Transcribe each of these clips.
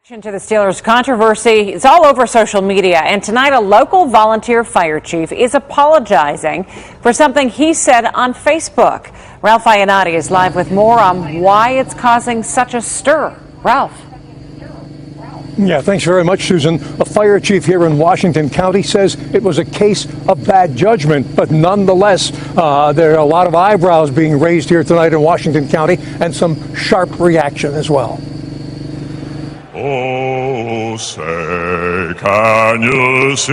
To the Steelers controversy, it's all over social media, and tonight a local volunteer fire chief is apologizing for something he said on Facebook. Ralph Iannati is live with more on why it's causing such a stir. Ralph. Yeah, thanks very much, Susan. A fire chief here in Washington County says it was a case of bad judgment, but nonetheless, there are a lot of eyebrows being raised here tonight in Washington County and some sharp reaction as well. Oh, say, can you see?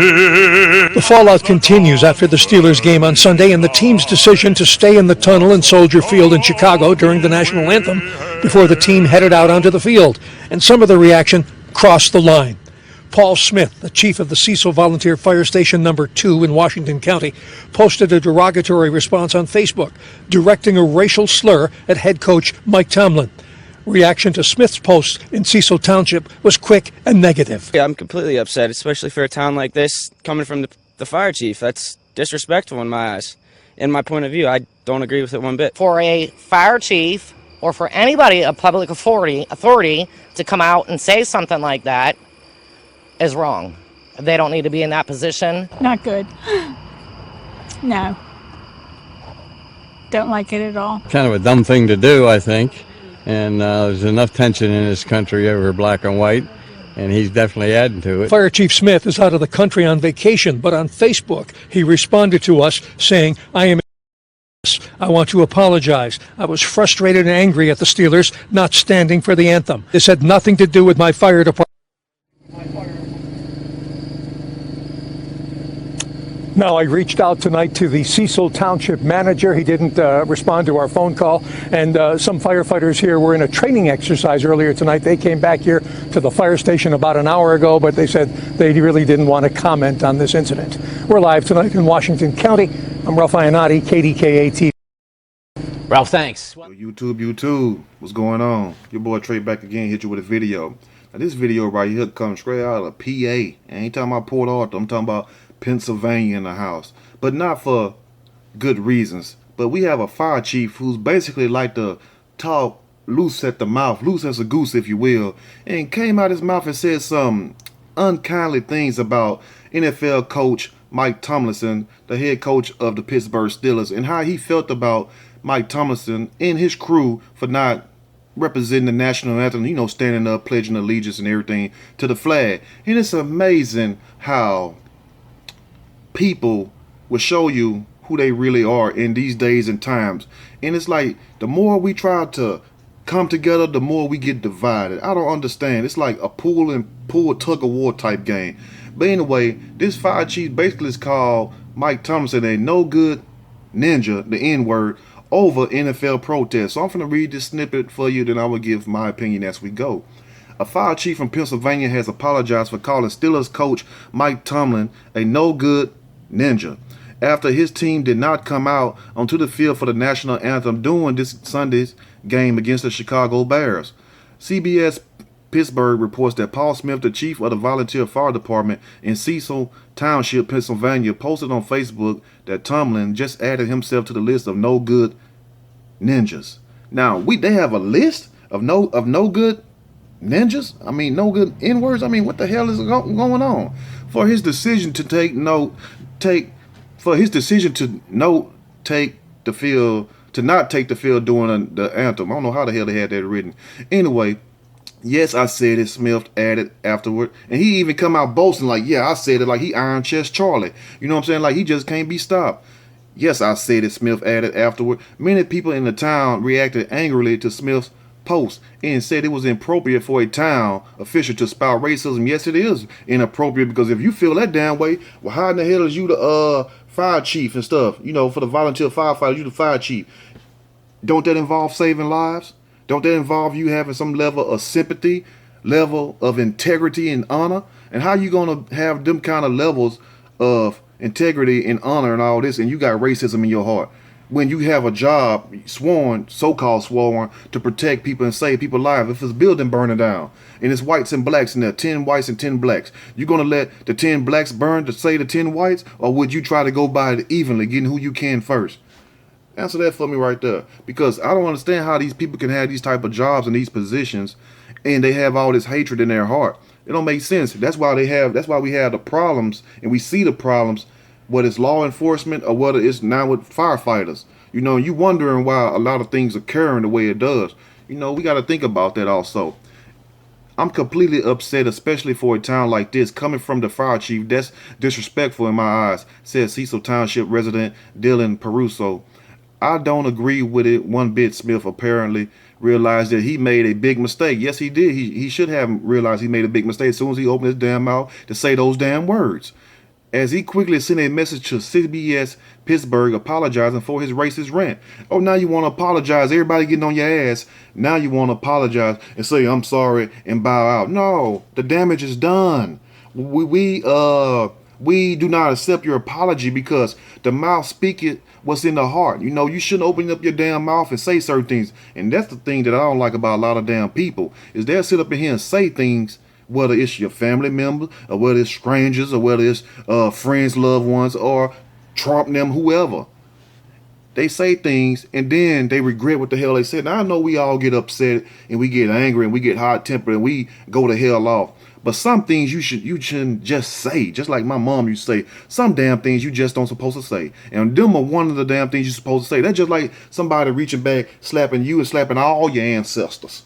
The fallout continues after the Steelers game on Sunday and the team's decision to stay in the tunnel in Soldier Field in Chicago during the national anthem before the team headed out onto the field. And some of the reaction crossed the line. Paul Smith, the chief of the Cecil Volunteer Fire Station number 2 in Washington County, posted a derogatory response on Facebook, directing a racial slur at head coach Mike Tomlin. Reaction to Smith's post in Cecil Township was quick and negative. Yeah, I'm completely upset, especially for a town like this, coming from the fire chief. That's disrespectful in my eyes. In my point of view, I don't agree with it one bit. For a fire chief or for anybody of public authority to come out and say something like that is wrong. They don't need to be in that position. Not good. No. Don't like it at all. Kind of a dumb thing to do, I think. And there's enough tension in this country over black and white, and he's definitely adding to it. Fire Chief Smith is out of the country on vacation, but on Facebook he responded to us saying, I want to apologize. I was frustrated and angry at the Steelers not standing for the anthem. This had nothing to do with my fire department. Now, I reached out tonight to the Cecil Township manager. He didn't respond to our phone call. And some firefighters here were in a training exercise earlier tonight. They came back here to the fire station about an hour ago, but they said they really didn't want to comment on this incident. We're live tonight in Washington County. I'm Ralph Iannati, KDKA TV. Ralph, thanks. YouTube, what's going on? Your boy Trey back again, hit you with a video. Now, this video right here comes straight out of PA. I ain't talking about Port Arthur. I'm talking about Pennsylvania in the house, but not for good reasons. But we have a fire chief who's basically like to talk loose at the mouth, loose as a goose, if you will, and came out his mouth and said some unkindly things about NFL coach Mike Tomlin, the head coach of the Pittsburgh Steelers, and how he felt about Mike Tomlin and his crew for not representing the national anthem, you know, standing up, pledging allegiance and everything to the flag. And it's amazing how people will show you who they really are in these days and times. And it's like the more we try to come together, the more we get divided. I don't understand. It's like a pull tug of war type game. But anyway, this fire chief basically is called Mike Thompson a no good ninja, the N-word, over NFL protests. So I'm going to read this snippet for you, then I will give my opinion as we go. A fire chief from Pennsylvania has apologized for calling Steelers coach Mike Tomlin a no-good ninja after his team did not come out onto the field for the national anthem during this Sunday's game against the Chicago Bears. CBS Pittsburgh reports that Paul Smith, the chief of the volunteer fire department in Cecil Township, Pennsylvania, posted on Facebook that Tomlin just added himself to the list of no good ninjas. Now, they have a list of no good ninjas? I mean, no good N-words? I mean, what the hell is going on? For his decision to not take the field during the anthem. I don't know how the hell they had that written. Anyway, yes, I said it, Smith added afterward. And he even come out boasting like, yeah, I said it, like he Iron Chest Charlie. You know what I'm saying? Like he just can't be stopped. Yes, I said it, Smith added afterward. Many people in the town reacted angrily to Smith's post and said it was inappropriate for a town official to spout racism. Yes, it is inappropriate, because if you feel that damn way, well, how in the hell is you the fire chief and stuff? You know, for the volunteer firefighters, you the fire chief. Don't that involve saving lives? Don't that involve you having some level of sympathy, level of integrity and honor? And how you gonna have them kind of levels of integrity and honor and all this, and you got racism in your heart? When you have a job sworn, so-called sworn, to protect people and save people's lives. If it's a building burning down and it's whites and blacks in there, 10 whites and 10 blacks, you going to let the 10 blacks burn to save the 10 whites? Or would you try to go by it evenly, getting who you can first? Answer that for me right there. Because I don't understand how these people can have these type of jobs and these positions and they have all this hatred in their heart. It don't make sense. That's why we have the problems, and we see the problems, whether it's law enforcement or whether it's now with firefighters. You know, you wondering why a lot of things occurring the way it does. You know, we got to think about that also. I'm completely upset, especially for a town like this, coming from the fire chief. That's disrespectful in my eyes, said Cecil Township resident Dylan Peruso. I don't agree with it one bit. Smith apparently realized that he made a big mistake. Yes, he did. He should have realized he made a big mistake as soon as he opened his damn mouth to say those damn words. As he quickly sent a message to CBS Pittsburgh apologizing for his racist rant. Oh, now you want to apologize. Everybody getting on your ass. Now you want to apologize and say, I'm sorry, and bow out. No, the damage is done. We do not accept your apology because the mouth speaketh what's in the heart. You know, you shouldn't open up your damn mouth and say certain things. And that's the thing that I don't like about a lot of damn people is they'll sit up in here and say things, whether it's your family member or whether it's strangers or whether it's friends, loved ones, or Trump them, whoever. They say things and then they regret what the hell they said. Now I know we all get upset and we get angry and we get hot-tempered and we go the hell off. But some things you shouldn't just say. Just like my mom used to say, some damn things you just don't supposed to say. And them are one of the damn things you're supposed to say. That's just like somebody reaching back, slapping you and slapping all your ancestors.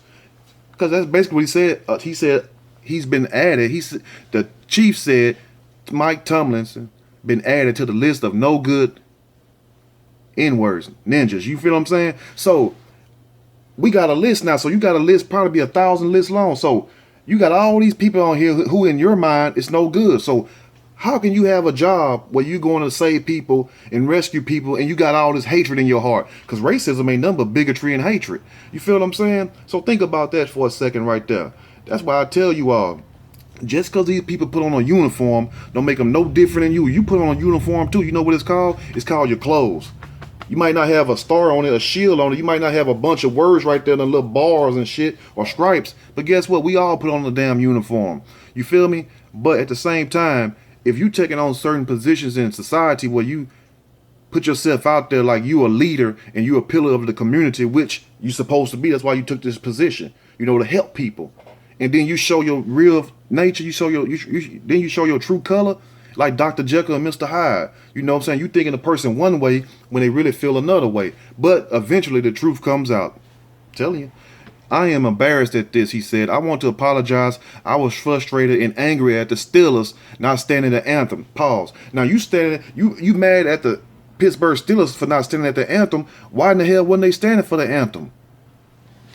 Because that's basically what he said. He said he's been added. The chief said Mike Tomlin been added to the list of no good N-words, ninjas. You feel what I'm saying? So we got a list now. So you got a list, probably be 1,000 lists long. So you got all these people on here who in your mind it's no good. So how can you have a job where you're going to save people and rescue people and you got all this hatred in your heart? Because racism ain't nothing but bigotry and hatred. You feel what I'm saying? So think about that for a second right there. That's why I tell you all, just because these people put on a uniform don't make them no different than you. You put on a uniform too. You know what it's called? It's called your clothes. You might not have a star on it, a shield on it. You might not have a bunch of words right there, the little bars and shit or stripes. But guess what? We all put on the damn uniform. You feel me? But at the same time, if you taking on certain positions in society where you put yourself out there like you a leader and you a pillar of the community, which you supposed to be, that's why you took this position, you know, to help people. And then you show your real nature, you show then you show your true color, like Dr. Jekyll and Mr. Hyde. You know what I'm saying? You thinking a person one way when they really feel another way. But eventually the truth comes out. I'm telling you. I am embarrassed at this, he said. I want to apologize. I was frustrated and angry at the Steelers not standing the anthem. Pause. Now you mad at the Pittsburgh Steelers for not standing at the anthem. Why in the hell wasn't they standing for the anthem?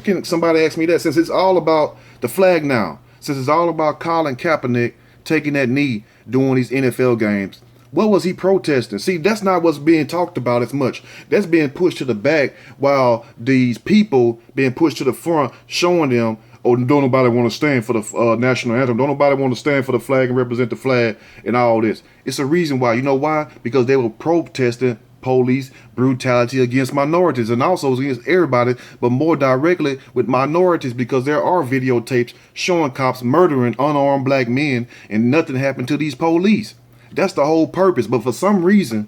Can somebody ask me that? Since it's all about the flag now, since it's all about Colin Kaepernick taking that knee during these NFL games, what was he protesting? See, that's not what's being talked about as much. That's being pushed to the back while these people being pushed to the front, showing them, oh, don't nobody want to stand for the national anthem. Don't nobody want to stand for the flag and represent the flag and all this. It's a reason why. You know why? Because they were protesting police brutality against minorities and also against everybody, but more directly with minorities, because there are videotapes showing cops murdering unarmed black men and nothing happened to these police. That's the whole purpose. But for some reason,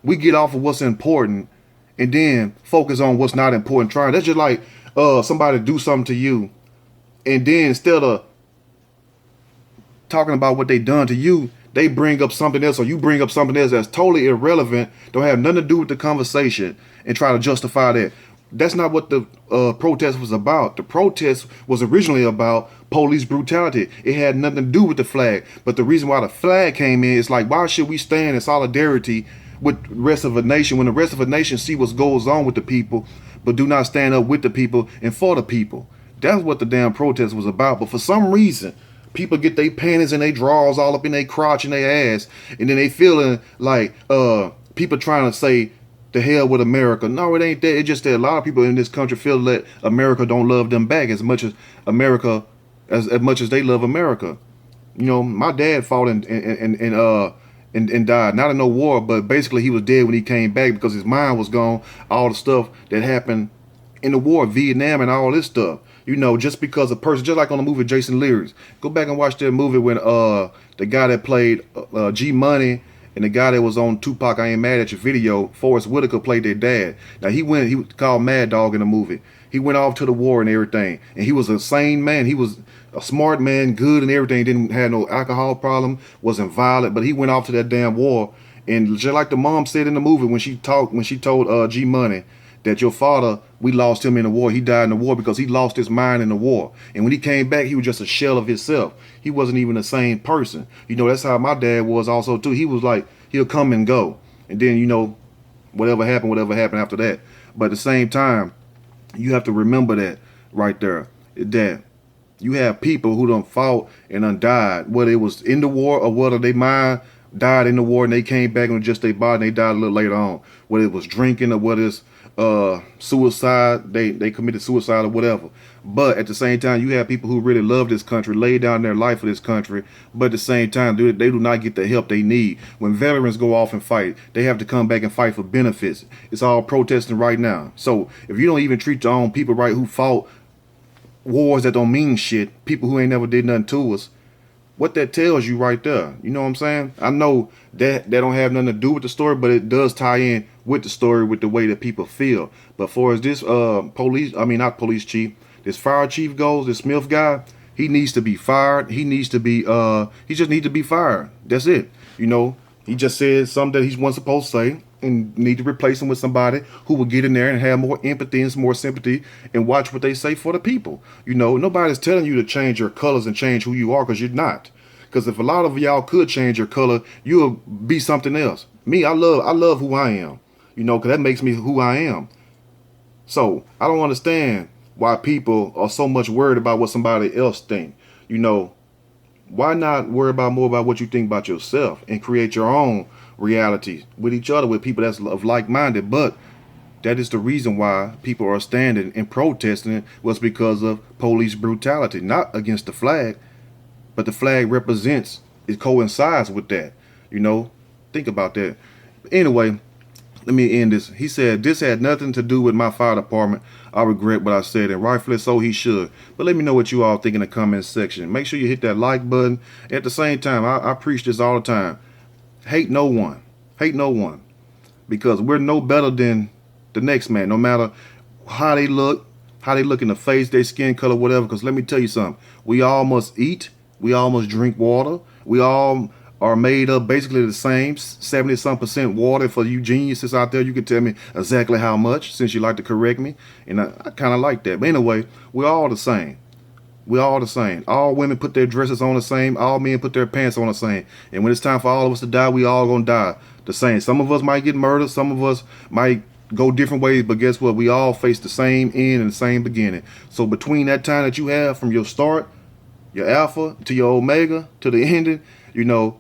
we get off of what's important and then focus on what's not important. That's just like somebody do something to you, and then instead of talking about what they done to you, they bring up something else, or you bring up something else that's totally irrelevant, don't have nothing to do with the conversation, and try to justify that. That's not what the protest was about. The protest was originally about police brutality. It had nothing to do with the flag. But the reason why the flag came in is like, why should we stand in solidarity with the rest of a nation when the rest of a nation see what goes on with the people, but do not stand up with the people and for the people? That's what the damn protest was about. But for some reason, people get their panties and their drawers all up in their crotch and their ass, and then they feeling like people trying to say the hell with America. No, it ain't that. It's just that a lot of people in this country feel that America don't love them back as much as America, as much as they love America. You know, my dad fought and died, not in no war, but basically he was dead when he came back because his mind was gone. All the stuff that happened in the war, Vietnam and all this stuff. You know, just because a person, just like on the movie Jason Leary, go back and watch that movie when the guy that played G Money And the guy that was on Tupac, I Ain't Mad at Your video, Forrest Whitaker, played their dad. Now he was called Mad Dog in the movie. He went off to the war and everything. And he was a sane man. He was a smart man, good and everything. Didn't have no alcohol problem, wasn't violent, but he went off to that damn war. And just like the mom said in the movie when she told G Money that your father, we lost him in the war. He died in the war because he lost his mind in the war. And when he came back, he was just a shell of himself. He wasn't even the same person. You know, that's how my dad was also too. He was like, he'll come and go. And then, you know, whatever happened after that. But at the same time, you have to remember that right there, that you have people who done fought and done died, whether it was in the war or whether they mind died in the war and they came back and just their body and they died a little later on. Whether it was drinking or whether it's suicide, they committed suicide or whatever. But at the same time, you have people who really love this country, lay down their life for this country, but at the same time, they do not get the help they need. When veterans go off and fight, they have to come back and fight for benefits. It's all protesting right now. So if you don't even treat your own people right who fought wars that don't mean shit, people who ain't never did nothing to us, what that tells you right there, you know what I'm saying? I know that don't have nothing to do with the story, but it does tie in with the story, with the way that people feel. But for as this not police chief, this fire chief goes, this Smith guy, he needs to be fired. He needs to be he just needs to be fired. That's it. You know, he just said something that he wasn't supposed to say, and need to replace him with somebody who will get in there and have more empathy and more sympathy and watch what they say for the people. You know, nobody's telling you to change your colors and change who you are, because you're not. Because if a lot of y'all could change your color, you'll be something else. Me, I love who I am. You know, because that makes me who I am. So I don't understand why people are so much worried about what somebody else think. You know, why not worry more about what you think about yourself and create your own reality with each other, with people that's of like-minded? But that is the reason why people are standing and protesting was because of police brutality, not against the flag, but the flag represents, it coincides with that. You know, think about that. Anyway, let me end this. He said, this had nothing to do with my fire department. I regret what I said, and rightfully so he should. But let me know what you all think in the comments section. Make sure you hit that like button. At the same time, I preach this all the time. Hate no one. Hate no one. Because we're no better than the next man, no matter how they look in the face, their skin color, whatever. Because let me tell you something. We all must eat. We all must drink water. We all are made up basically the same, 70-some% water. For you geniuses out there, you can tell me exactly how much, since you like to correct me. And I kind of like that. But anyway, we're all the same. We're all the same. All women put their dresses on the same. All men put their pants on the same. And when it's time for all of us to die, we all gonna die the same. Some of us might get murdered. Some of us might go different ways. But guess what? We all face the same end and the same beginning. So between that time that you have from your start, your alpha to your omega to the ending, you know,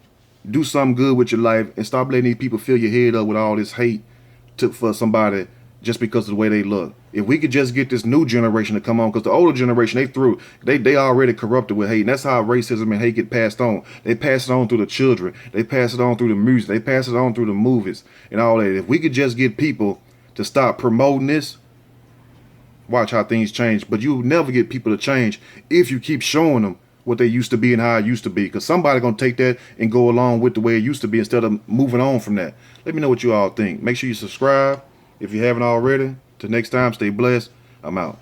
do something good with your life and stop letting these people fill your head up with all this hate for somebody just because of the way they look. If we could just get this new generation to come on, because the older generation, they already corrupted with hate. And that's how racism and hate get passed on. They pass it on through the children. They pass it on through the music. They pass it on through the movies and all that. If we could just get people to stop promoting this, watch how things change. But you'll never get people to change if you keep showing them what they used to be and how it used to be. Because somebody going to take that and go along with the way it used to be instead of moving on from that. Let me know what you all think. Make sure you subscribe if you haven't already. Till next time, stay blessed. I'm out.